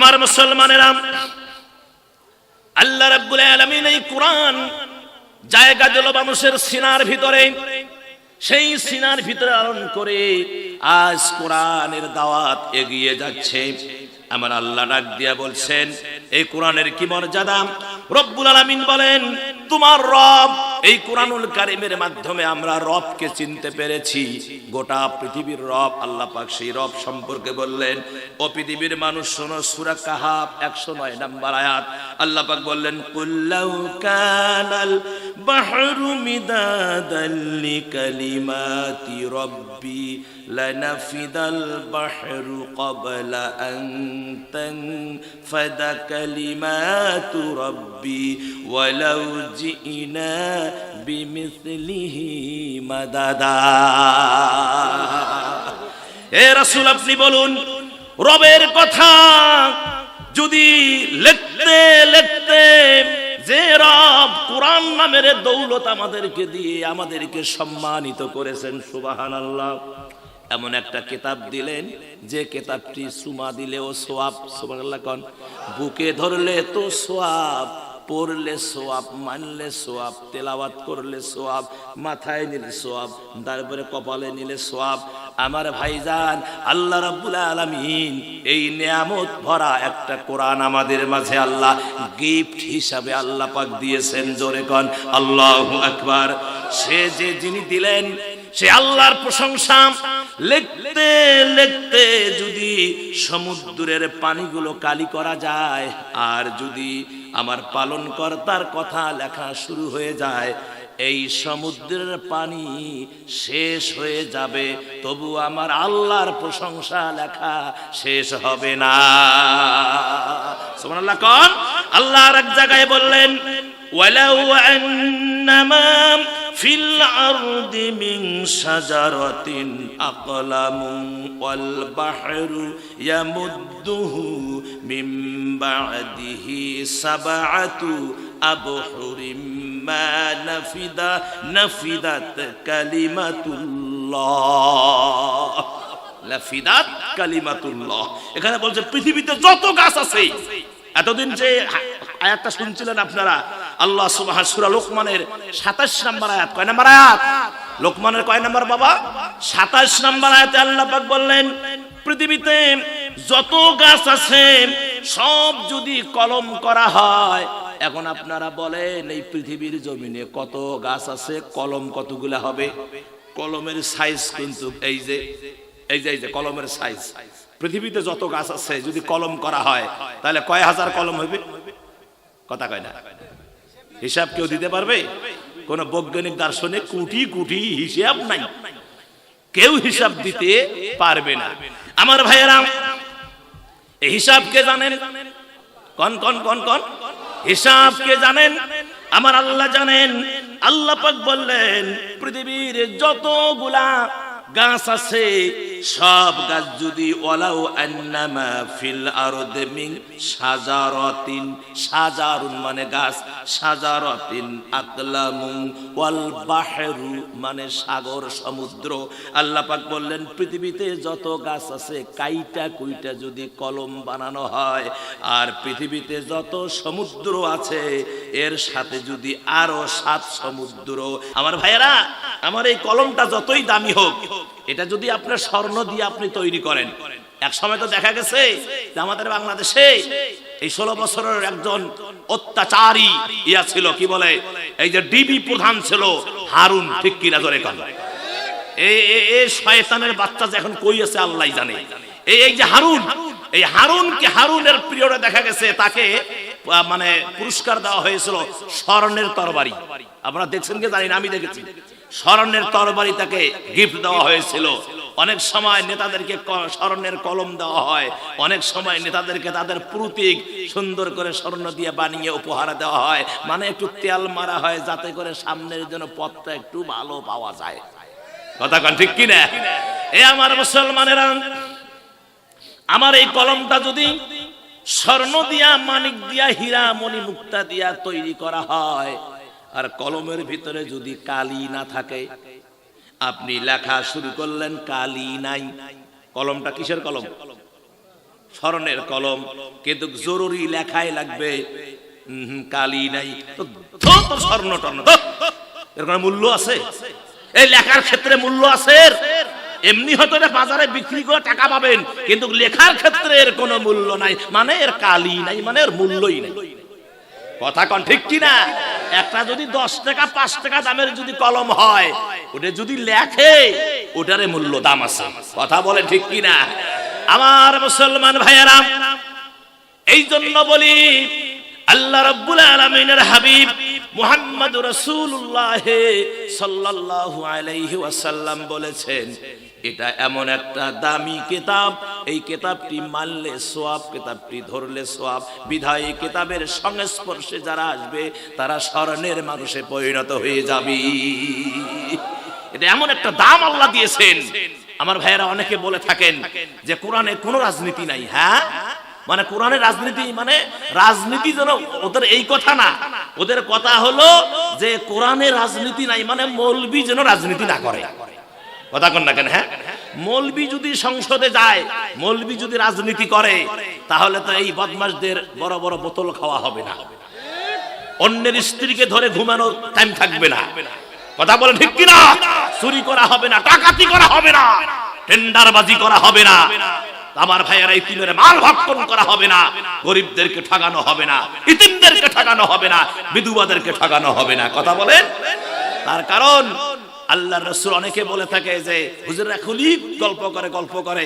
আমার মুসলমানেরা, আল্লাহ রাব্বুল আলামিন এই কোরআন জায়গা দিল মানুষের সিনার ভিতরে, সেই সিনার ভিতরে লালন করে আজ কোরআনের দাওয়াত এগিয়ে যাচ্ছে। আমার আল্লাহ ডাক দিয়া বলছেন, এই কোরআনের কি মর্যাদা। রব্বুল আলামিন বলেন, তোমার রব, এই কোরআনুল কারীমের মাধ্যমে আমরা রবকে চিনতে পেরেছি। গোটা পৃথিবীর রব আল্লাহ পাক, সেই রব সম্পর্কে বললেন, ও পৃথিবীর মানুষ শোনো, সূরা কাহাফ 109 নম্বর আয়াত। আল্লাহ পাক বললেন, কুল্লাউ কানাল বাহরু মিদাদাল লিকালিমাতি রব্বি লানাফিদাল বাহরু ক্বাবলা আন তানফাদা কালিমাতু রব্বি ওয়ালাউ জিনা বিমিসলিহি মাদাদা। এ রাসূল, আপনি বলুন, রবের কথা যদি লিখতে লিখতে যে রব কোরআন নামের দৌলত আমাদেরকে দিয়ে আমাদেরকে সম্মানিত করেছেন, সুবহানাল্লাহ, এমন একটা কিতাব দিলেন যে কিতাবটি সুমা দিলেও সোয়াব, সুবহানাল্লাহ কোন, বুকে ধরলে তো সোয়াব, পড়লে সোয়াব, মানলে সোয়াব, তেলাওয়াত করলে সোয়াব, মাথায় নিলে সোয়াব, তারপরে কপালে নিলে সোয়াব। আমার ভাইজান, আল্লাহ রাব্বুল আলামিন এই নিয়ামত ভরা একটা কোরআন আমাদের মাঝে আল্লাহ গিফট হিসাবে আল্লাহ পাক দিয়েছেন। জোরে কোন আল্লাহু আকবার। সে যে যিনি দিলেন, সে আল্লাহর প্রশংসা লিখতে লিখতে যদি সমুদ্রের পানিগুলো কালি করা যায়, আর যদি আমার পালনকর্তার কথা লেখা শুরু হয়ে যায়, এই সমুদ্রের পানি শেষ হয়ে যাবে, তবু আমার আল্লাহর প্রশংসা লেখা শেষ হবে না। সুবহানাল্লাহ কোন। আল্লাহ আর এক জায়গায় বললেন, ওয়ালাউ আন্নামা ফিল আরদি মিন শাজারাতিন আকলামুন ওয়াল বাহরু ইয়ামুদ্দুহু মিন বা'দিহি সাবআতু আবহুরিম মা নাফিদাত কালিমাতুল্লাহ। নাফিদাত কালিমাতুল্লাহ। এখানে বলছে পৃথিবীতে যত গাছ আছে, এতদিন যে আয়াতটা শুনছিলেন আপনারা, আল্লাহ সুবহানাহু সূরা লোকমানের 27 নম্বর আয়াত। কয় নম্বর আয়াত? লোকমানের কয় নম্বর বাবা? 27 নম্বর আয়াতে আল্লাহ পাক বললেন, পৃথিবীতে যত গাছ আছে সব যদি কলম করা হয়, এখন আপনারা বলেন এই পৃথিবীর জমিনে কত গাছ আছে, কলম কতগুলা হবে? কলমের সাইজ কিন্তু এই যে কলমের সাইজ, পৃথিবীতে যত গাছ আছে যদি কলম করা হয় তাহলে কয় হাজার কলম হবে? কথা কয় না। হিসাব কেউ দিতে পারবে? কোন বৈজ্ঞানিক দার্শনিক কোটি কোটি হিসাব নাই, কেউ হিসাব দিতে পারবে না। আমার ভাইয়েরা, এই হিসাব কে জানেন? কোন কোন কোন কোন হিসাব কে জানেন? আমার আল্লাহ জানেন। আল্লাহ পাক বললেন, পৃথিবীর যতগুলা গাছ আছে সব গাছ যদি ওয়ালাউ আন্নামা ফিল আরদি মিন শাজারাতিন, শাজারুন মানে গাছ, শাজারাতিন আকলামুন ওয়াল বাহরু মানে সাগর সমুদ্র। আল্লাহ পাক বললেন, পৃথিবীতে যত গাছ আছে কাইটা কুইটা যদি কলম বানানো হয়, আর পৃথিবীতে যত সমুদ্র আছে এর সাথে যদি আরো 7 সমুদ্র। আমার ভাইয়েরা, আমার এই কলমটা যতই দামি হোক, এটা যদি আপনার স্বর্ণ দিয়ে আপনি তৈরি করেন, এক সময় তো দেখা গেছে যে আমাদের বাংলাদেশে এই 16 বছরের একজন অত্যাচারী ইয়া ছিল, কি বলে, এই যে ডিবি প্রধান ছিল হারুন, ঠিক কিনা জোরে কন। এই শয়তানের বাচ্চা যে এখন কই আছে আল্লাহই জানে। এই যে হারুন, এই হারুনের পিরিয়ডে দেখা গেছে তাকে মানে পুরস্কার দেওয়া হয়েছিল স্বর্ণের তরবারি। আপনারা দেখছেন কি জানি না, আমি দেখেছি স্বর্ণের তরবারি তাকে গিফট দেওয়া হয়েছিল। অনেক সময় নেতাদেরকে স্বর্ণের কলম দেওয়া হয়, অনেক সময় নেতাদেরকে তাদের প্রতীক সুন্দর করে স্বর্ণ দিয়ে বানিয়ে উপহার দেওয়া হয়, মানে একটু তেল মারা হয় যাতে করে সামনের জন্য পথটা একটু ভালো পাওয়া যায়। কথা কন ঠিক কিনা? এ আমার মুসলমানেরা, আমার এই কলমটা যদি স্বর্ণ দিয়া, মানিক দিয়া, হীরা মণি মুক্তা দিয়া তৈরি করা হয়, আর কলমের ভিতরে যদি কালি না থাকে, আপনি লেখা শুরু করলেন কালি নাই, কলমটা কিসের কলম? স্মরণের কলম, কিন্তু জরুরি লেখায় লাগবে কালি নাই, তো স্বর্ণ টর্ণ এর কোনো মূল্য আছে? এই লেখার ক্ষেত্রে মূল্য আছে? এমনি হয়তো এটা বাজারে বিক্রি করে টাকা পাবেন, কিন্তু লেখার ক্ষেত্রে এর কোনো মূল্য নাই, মানে এর কালি নাই, মানে এর মূল্যই নাই। কথা কোন ঠিক কিনা? একটা যদি 10 টাকা 5 টাকা দামের যদি কলম হয়, ওটা যদি লেখে ওটারে মূল্য দাম আছে। কথা বলে ঠিক কিনা? আমার মুসলমান ভাইয়েরা, এই জন্য বলি আল্লাহ রাব্বুল আলামিনের হাবিব মুহাম্মদুর রাসূলুল্লাহ সাল্লাল্লাহু আলাইহি ওয়াসাল্লাম বলেছেন, এটা এমন একটা দামি কিতাব, এই কিতাবটি মানলে সওয়াব, কিতাবটি ধরলে সওয়াব, বিধায় এই কিতাবের সংস্পর্শে যারা আসবে তারা স্বর্ণের মানুষে পরিণত হয়ে যাবে। এটা এমন একটা দাম আল্লাহ দিয়েছেন। আমার ভাইয়েরা অনেকে বলে থাকেন যে কোরআনে কোনো রাজনীতি নাই। হ্যাঁ, মানে কোরআনের রাজনীতি মানে রাজনীতি যেন ওদের এই কথা না, ওদের কথা হলো যে কোরআনে রাজনীতি নাই মানে মৌলবি যেন রাজনীতি না করে। কথা কন না কেন? হ্যাঁ, মৌলবি যদি সংসদে যায়, মৌলবি যদি রাজনীতি করে, তাহলে তো এই বদমাশদের বড় বড় বোতল খাওয়া হবে না, অন্যের স্ত্রীকে ধরে ঘুমানোর টাইম থাকবে না। কথা বলে ঠিক কিনা? চুরি করা হবে না, ডাকাতি করা হবে না, টেন্ডারবাজি করা হবে না, আমার ভাইয়েরা ইতিমের মাল ভক্ষণ করা হবে না, গরিবদেরকে ঠকানো হবে না, ইতিমদেরকে ঠকানো হবে না, বিধবাদেরকে ঠকানো হবে না। কথা বলেন। তার কারণ আল্লাহর রাসূল অনেকে বলে থাকে যে হুজুররা খুলি গল্প করে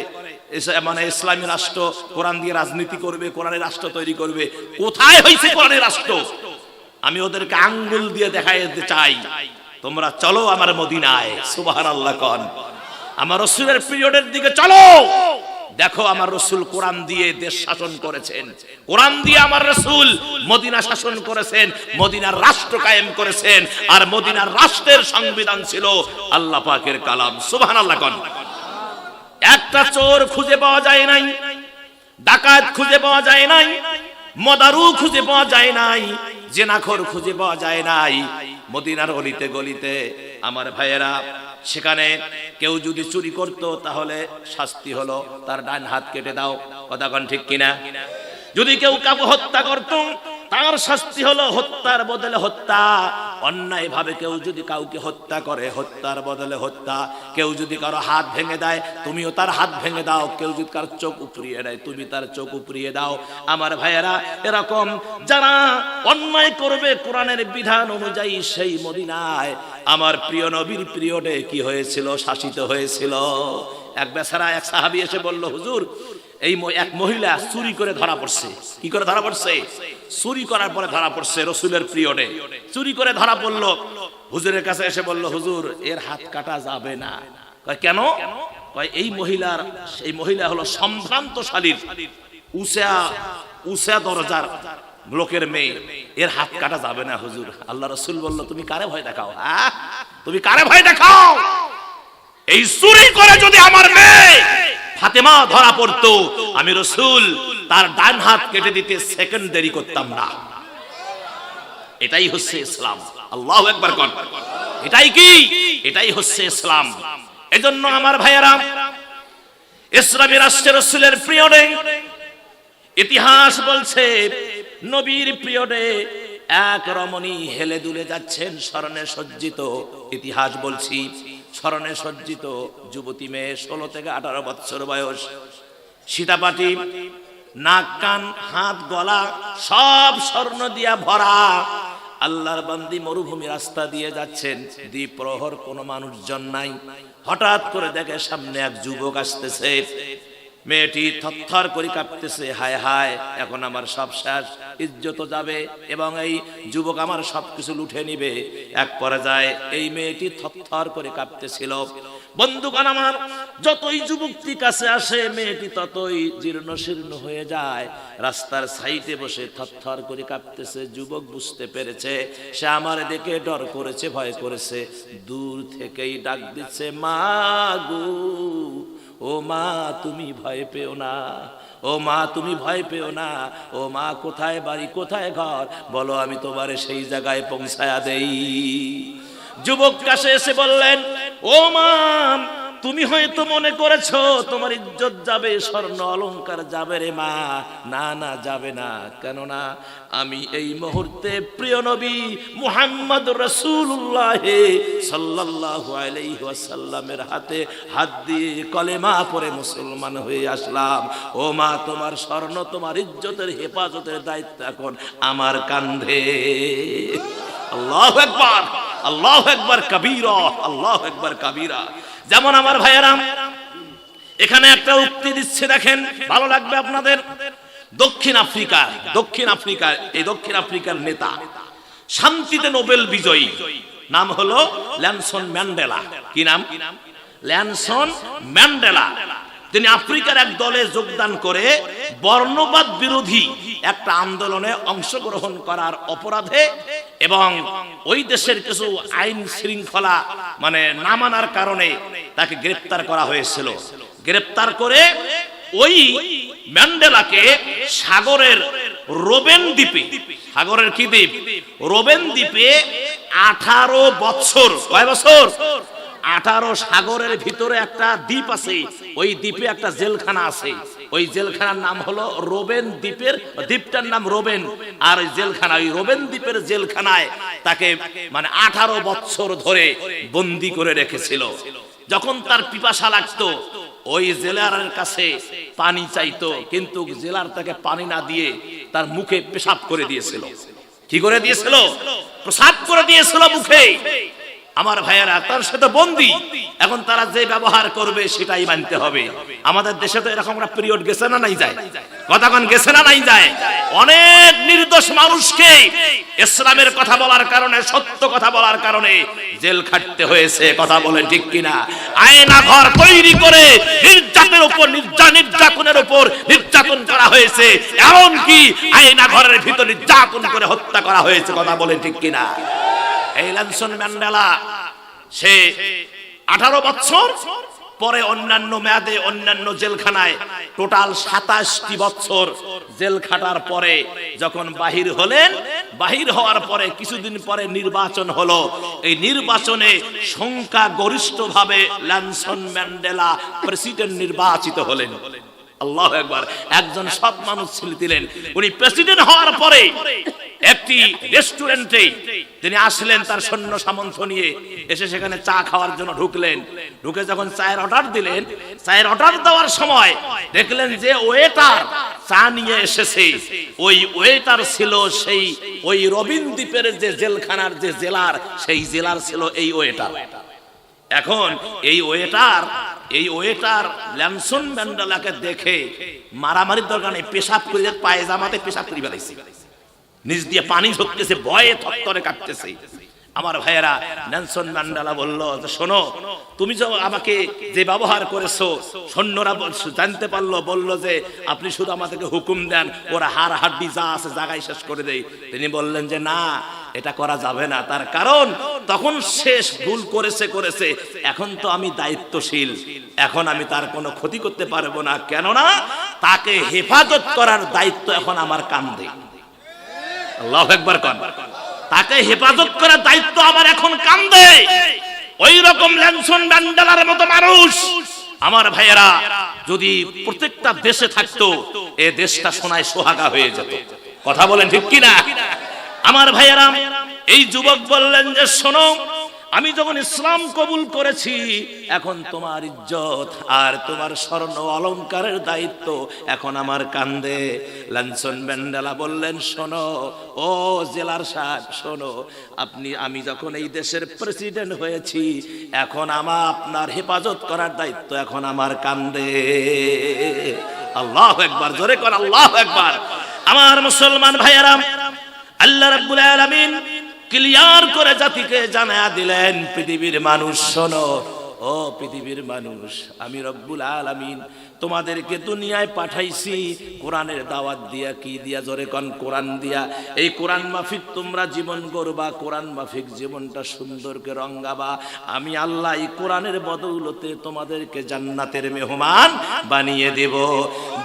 মানে ইসলামী রাষ্ট্র কোরআন দিয়ে রাজনীতি করবে, কোরআনের রাষ্ট্র তৈরি করবে। কোথায় হইছে কোরআনের রাষ্ট্র? আমি ওদেরকে আঙ্গুল দিয়ে দেখাই দিতে চাই, তোমরা চলো আমার মদিনায়, সুবহানাল্লাহ কোন, আমার রাসূলের পিরিয়ডের দিকে চলো, দেখো আমার রাসূল কোরআন দিয়ে দেশ শাসন করেছেন, কোরআন দিয়ে আমার রাসূল মদিনা শাসন করেছেন, মদিনার রাষ্ট্র কায়েম করেছেন, আর মদিনার রাষ্ট্রের সংবিধান ছিল আল্লাহ পাকের কালাম। সুবহানাল্লাহ কোন। একটা চোর খুঁজে পাওয়া যায় নাই, ডাকাত খুঁজে পাওয়া যায় নাই, মদারু খুঁজে পাওয়া যায় নাই, জেনাখোর খুঁজে পাওয়া যায় নাই। মদিনার অলিতে গলিতে আমার ভাইয়েরা, সেখানে কেউ যদি চুরি করত তাহলে শাস্তি হলো তার ডান হাত কেটে দাও। কথা কোন ঠিক কিনা? যদি কেউ কাউকে হত্যা করত তার শাস্তি হলো হত্যার বদলে হত্যা। অন্যায় ভাবে কেউ যদি কাউকে হত্যা করে, হত্যার বদলে হত্যা। কেউ যদি কারো হাত ভেঙে দেয়, তুমিও তার হাত ভেঙে দাও। কেউ যদি কারো চোখ উপড়িয়ে দেয়, তুমি তার চোখ উপড়িয়ে দাও। আমার ভাইয়েরা, এরকম যারা অন্যায় করবে কোরআনের বিধান অনুযায়ী, সেই মদিনায় আমার প্রিয় নবীর পিরিয়ডে কি হয়েছিল? শাসিত হয়েছিল। এক বেচারা, এক সাহাবী এসে বলল, হুজুর এই এক মহিলা চুরি করে ধরা পড়ছে। কি করে ধরা পড়ছে? চুরি করার পরে ধরা পড়ছে রাসূলের পিরিয়ডে, চুরি করে ধরা পড়লো। হুজুরের কাছে এসে বলল, হুজুর এর হাত কাটা যাবে না। কয় কেন? কয় এই মহিলা হলো সম্ভ্রান্তশালীর উঁচা দরজার লোকের মেয়ে, এর হাত কাটা যাবে না হুজুর। আল্লাহ রাসূল বলল, তুমি কারে ভয় দেখাও? হ্যাঁ, তুমি কারে ভয় দেখাও? এই চুরি করে যদি আমার মেয়ে ফাতেমা ধরা পড়তো, আমি রাসূল তার ডান হাত কেটে দিতে সেকেন্ড দেরি করতাম না। এটাই হচ্ছে ইসলাম। আল্লাহু আকবার কোন। এটাই কি? এটাই হচ্ছে ইসলাম। এজন্য আমার ভাইয়েরা, ইসলামী রাষ্ট্রের রাসূলের পিরিয়ডে ইতিহাস বলছে, নবীর পিরিয়ডে এক রমণী হেলে দুলে যাচ্ছেন, স্মরণে সজ্জিত। ইতিহাস বলছি, স্মরণে সজ্জিত যুবতী মেয়ে, 16 থেকে 18 বছর বয়স, সীতাপাটি, নাক কান হাত গলা সব স্বর্ণ দিয়া ভরা। আল্লাহর বান্দি মরুভূমি রাস্তা দিয়ে যাচ্ছেন, দ্বিপ্রহর কোনো মানুষজন নাই। হঠাৎ করে দেখে সামনে এক যুবক আসতেছে। মেয়েটি থরথর করে কাঁপতেছে, হায় হায়, এখন আমার সব শেষ, ইজ্জত যাবে এবং এই যুবক আমার সবকিছু লুটে নিবে। এক পর্যায়ে এই মেয়েটি থরথর করে কাঁপতেছিল। বন্ধুগণ আমার, যতই যুবকটি কাছে আসে মেয়েটি ততই জীর্ণ শীর্ণ হয়ে যায়। রাস্তার সাইডে বসে থরথর করে কাঁপতেছে। যুবক বুঝতে পেরেছে সে আমার দেখে ডর করেছে, ভয় করেছে। দূর থেকেই ডাক দিচ্ছে, মা গো, ও মা তুমি ভয় পেও না, ও মা তুমি ভয় পেও না, ও মা কোথায় বাড়ি কোথায় ঘর বলো, আমি তোমারে সেই জায়গায় পৌঁছায়া দেই। যুবক কাছে এসে বললেন, ও মা, তুমি হয়তো মনে করেছো তোমার ইজ্জত যাবে, স্বর্ণ অলংকার যাবে রে মা। না না, যাবে না। কেননা আমি এই মুহূর্তে প্রিয় নবী মুহাম্মদ রাসূলুল্লাহ সাল্লাল্লাহু আলাইহি ওয়াসাল্লামের হাতে হাত দিয়ে কলেমা পড়ে মুসলমান হয়ে আসলাম। ও মা, তোমার স্বর্ণ, তোমার ইজ্জতের হেফাজতের দায়িত্ব এখন আমার কাঁধে। আল্লাহু আকবার, আল্লাহু আকবার কবীরা, আল্লাহু আকবার কবীরা। যেমন আমার ভাইয়েরা এখানে একটা উক্তি দিচ্ছে, দেখেন ভালো লাগবে আপনাদের। দক্ষিণ আফ্রিকার নেতা, শান্তিতে নোবেল বিজয়ী, নাম হলো নেলসন ম্যান্ডেলা। কি নাম? Nelson Mandela. তিনি আফ্রিকার এক দলে যোগদান করে বর্ণবাদ বিরোধী একটা আন্দোলনে অংশগ্রহণ করার অপরাধে এবং ওই দেশের কিছু আইন শৃঙ্খলা না মানার কারণে তাকে গ্রেফতার করা হয়েছিল। গ্রেফতার করে ওই ম্যান্ডেলাকে সাগরের রোবেন দ্বীপে, সাগরের কি দ্বীপ? রোবেন দ্বীপে 18 বছর, কয় বছর? 18। সাগরের ভিতরে একটা দ্বীপ আছে, ওই দ্বীপে একটা জেলখানা আছে। ওই জেলখানার নাম হলো রোবেন দ্বীপের, দ্বীপটার নাম রোবেন। আর ওই জেলখানা, ওই রোবেন দ্বীপের জেলখানায় তাকে 18 বছর ধরে বন্দি করে রেখেছিল। যখন তার পিপাসা লাগতো ওই জেলারের কাছে পানি চাইতো, কিন্তু জেলার তাকে পানি না দিয়ে তার মুখে পেশাব করে দিয়েছিল। কি করে দিয়েছিল? পেশাব করে দিয়েছিল মুখে। আমার ভাইয়েরা, তার সাথে বন্দী, এখন তারা যে ব্যবহার করবে সেটাই মানতে হবে। আমাদের দেশে তো এরকম একটা পিরিয়ড গেছে না নাই যায়? কতক্ষণ গেছে না নাই যায়? অনেক নির্দোষ মানুষকে ইসলামের কথা বলার কারণে, সত্য কথা বলার কারণে জেল খাটতে হয়েছে। কথা বলেন ঠিক কিনা? আয়না ঘর তৈরি করে নির্যাতনের উপর নির্যাতনের উপর নির্যাতন করা হয়েছে, এমনকি আয়না ঘরের ভিতর নির্যাতন করে হত্যা করা হয়েছে। কথা বলেন ঠিক কিনা? এই নেলসন ম্যান্ডেলা সে 18 বছর পরে অন্যান্য মেয়াদে অন্যান্য জেলখানায় টোটাল 27টি বছর জেল খাটার পরে যখন বাহির হলেন, বাহির হওয়ার পরে কিছুদিন পরে নির্বাচন হলো। এই নির্বাচনে সংখ্যাগরিষ্ঠভাবে নেলসন ম্যান্ডেলা প্রেসিডেন্ট নির্বাচিত হলেন। আল্লাহু আকবার। একজন সৎ মানুষ ছিলেন। উনি প্রেসিডেন্ট হওয়ার পরে একটি রেস্টুরেন্টে তিনি আসলেন তার সৈন্য সামন্ত নিয়ে, এসে সেখানে চা খাওয়ার জন্য ঢুকলেন। ঢুকে যখন চায়ের অর্ডার দিলেন, চায়ের অর্ডার দেওয়ার সময় দেখলেন যে ওয়েটার চা নিয়ে এসেছে, ওই ওয়েটার ছিল সেই ওই রবিন দ্বীপের যে জেলখানার যে জেলার, সেই জেলার ছিল এই ওয়েটার। এখন এই ওয়েটার নেলসন ম্যান্ডেলাকে দেখে মারামারির দরকার নেই, পেশাব করে পায়জামাতে পেশাব করে ফেলেছে, নিজ দিয়ে পানি ঝরতেছে, ভয়ে থরথরে কাঁপতেছে। আমার ভাইয়েরা, নেলসন ম্যান্ডেলা বলল, শোনো, তুমি যে আমাকে যে ব্যবহার করেছো, সৈন্যরা জানতে পারলো, বলল যে আপনি শুধু আমাদেরকে হুকুম দেন, ওরা হাড় হাড্ডি যা আছে জায়গায় শেষ করে দেয়। তিনি বললেন যে না, এটা করা যাবে না। তার কারণ তখন শেষ ভুল করেছে, এখন তো আমি দায়িত্বশীল, এখন আমি তার কোনো ক্ষতি করতে পারবো না, কেননা তাকে হেফাজত করার দায়িত্ব এখন আমার কাঁধে। আল্লাহু আকবার। তাকে হেফাজত করার দায়িত্ব আমার এখন কাঁধে। ওই রকম নেলসন ম্যান্ডেলার মতো মানুষ আমার ভাইয়েরা যদি প্রত্যেকটা দেশে থাকতো, এ দেশটা সোনায় সোহাগা হয়ে যেত। কথা বলেন ঠিক কিনা? আমার ভাইয়েরা, এই যুবক বললেন যে শোনো, আমি যখন ইসলাম কবুল করেছি, এখন তোমার ইজ্জত আর তোমার স্বর্ণ অলংকারের দায়িত্ব এখন আমার কাঁধে। নেলসন ম্যান্ডেলা বললেন, শোনো ও জেলার সাহেব, শোনো, আমি যখন এই দেশের প্রেসিডেন্ট হয়েছি, এখন আপনার হেফাজত করার দায়িত্ব এখন আমার কাঁধে। আল্লাহু আকবার। জোরে কর আল্লাহু আকবার। আমার মুসলমান ভাইয়েরা, আল্লাহ রাব্বুল আলামিন ক্লিয়ার করে জাতিকে জানায়া দিলেন, পৃথিবীর মানুষ শোনো, ও পৃথিবীর মানুষ, আমি রব্বুল আলামিন তোমাদেরকে দুনিয়ায় পাঠাইছি কোরআনের দাওয়াত দিয়া। কি দিয়া? জোরে কোন? কোরআন দিয়া। এই কোরআন মাফিক তোমরা জীবন গড়বা, কোরআন মাফিক জীবনটা সুন্দরকে রঙাবা। আমি আল্লাহ এই কোরআনের বদৌলতে তোমাদেরকে জান্নাতের মেহমান বানিয়ে দেব।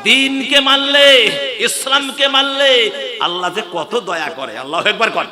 দিনকে মানলে, ইসলামকে মানলে আল্লাহ যে কত দয়া করে। আল্লাহু আকবার।